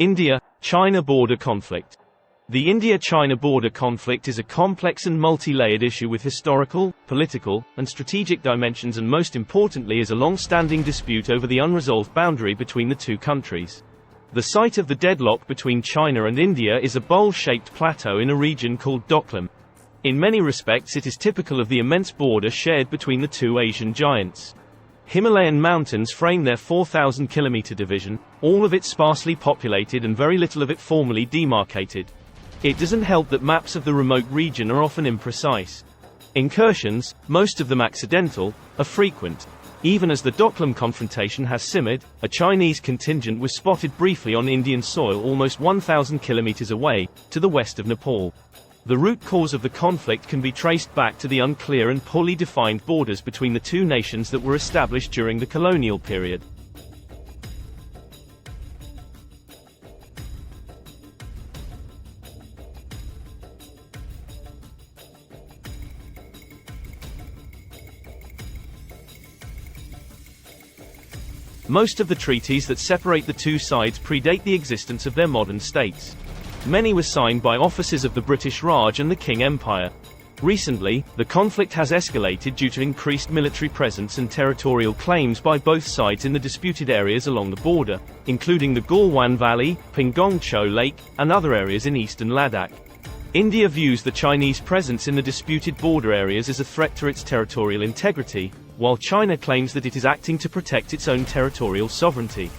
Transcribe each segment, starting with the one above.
India-China border conflict. The India-China border conflict is a complex and multi-layered issue with historical, political, and strategic dimensions, and most importantly is a long-standing dispute over the unresolved boundary between the two countries. The site of the deadlock between China and India is a bowl-shaped plateau in a region called Doklam. In many respects it is typical of the immense border shared between the two Asian giants. Himalayan mountains frame their 4,000-kilometer division, all of it sparsely populated and very little of it formally demarcated. It doesn't help that maps of the remote region are often imprecise. Incursions, most of them accidental, are frequent. Even as the Doklam confrontation has simmered, a Chinese contingent was spotted briefly on Indian soil almost 1,000 kilometers away, to the west of Nepal. The root cause of the conflict can be traced back to the unclear and poorly defined borders between the two nations that were established during the colonial period. Most of the treaties that separate the two sides predate the existence of their modern states. Many were signed by officers of the British Raj and the Qing Empire. Recently, the conflict has escalated due to increased military presence and territorial claims by both sides in the disputed areas along the border, including the Galwan Valley, Pangong Tso Lake, and other areas in eastern Ladakh. India views the Chinese presence in the disputed border areas as a threat to its territorial integrity, while China claims that it is acting to protect its own territorial sovereignty.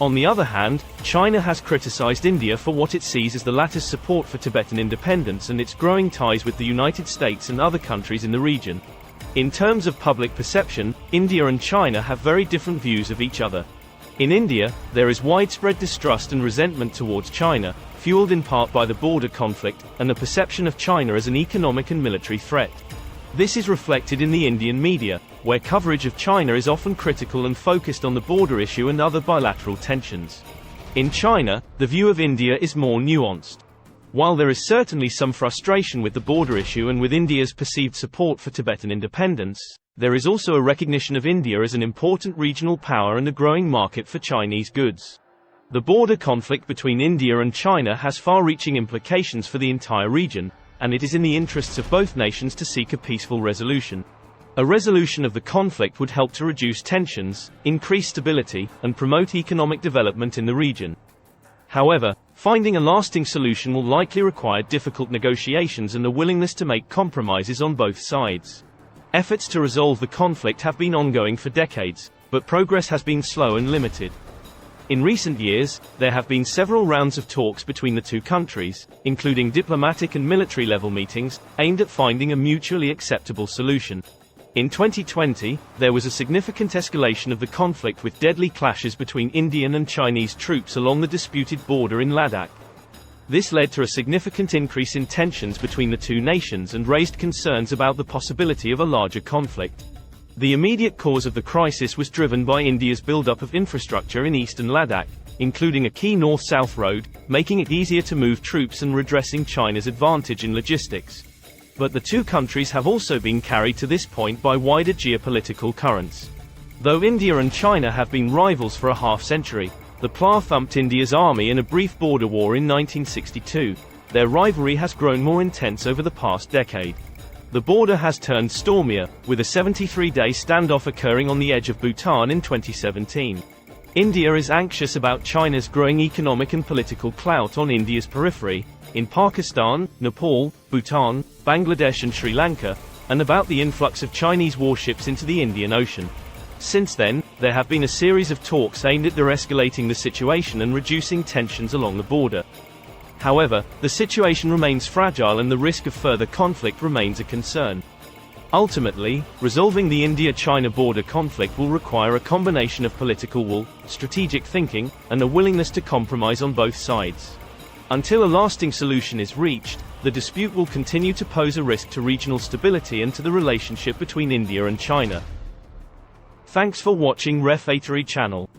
On the other hand, China has criticized India for what it sees as the latter's support for Tibetan independence and its growing ties with the United States and other countries in the region. In terms of public perception, India and China have very different views of each other. In India, there is widespread distrust and resentment towards China, fueled in part by the border conflict, and the perception of China as an economic and military threat. This is reflected in the Indian media, where coverage of China is often critical and focused on the border issue and other bilateral tensions. In China, the view of India is more nuanced. While there is certainly some frustration with the border issue and with India's perceived support for Tibetan independence, there is also a recognition of India as an important regional power and a growing market for Chinese goods. The border conflict between India and China has far-reaching implications for the entire region, and it is in the interests of both nations to seek a peaceful resolution. A resolution of the conflict would help to reduce tensions, increase stability, and promote economic development in the region. However, finding a lasting solution will likely require difficult negotiations and a willingness to make compromises on both sides. Efforts to resolve the conflict have been ongoing for decades, but progress has been slow and limited. In recent years, there have been several rounds of talks between the two countries, including diplomatic and military-level meetings, aimed at finding a mutually acceptable solution. In 2020, there was a significant escalation of the conflict with deadly clashes between Indian and Chinese troops along the disputed border in Ladakh. This led to a significant increase in tensions between the two nations and raised concerns about the possibility of a larger conflict. The immediate cause of the crisis was driven by India's buildup of infrastructure in eastern Ladakh, including a key north-south road, making it easier to move troops and redressing China's advantage in logistics. But the two countries have also been carried to this point by wider geopolitical currents. Though India and China have been rivals for a half-century, the PLA thumped India's army in a brief border war in 1962. Their rivalry has grown more intense over the past decade. The border has turned stormier, with a 73-day standoff occurring on the edge of Bhutan in 2017. India is anxious about China's growing economic and political clout on India's periphery, in Pakistan, Nepal, Bhutan, Bangladesh and Sri Lanka, and about the influx of Chinese warships into the Indian Ocean. Since then, there have been a series of talks aimed at de-escalating the situation and reducing tensions along the border. However, the situation remains fragile and the risk of further conflict remains a concern. Ultimately, resolving the India-China border conflict will require a combination of political will, strategic thinking, and a willingness to compromise on both sides. Until a lasting solution is reached, the dispute will continue to pose a risk to regional stability and to the relationship between India and China. Thanks for watching Ref8 channel.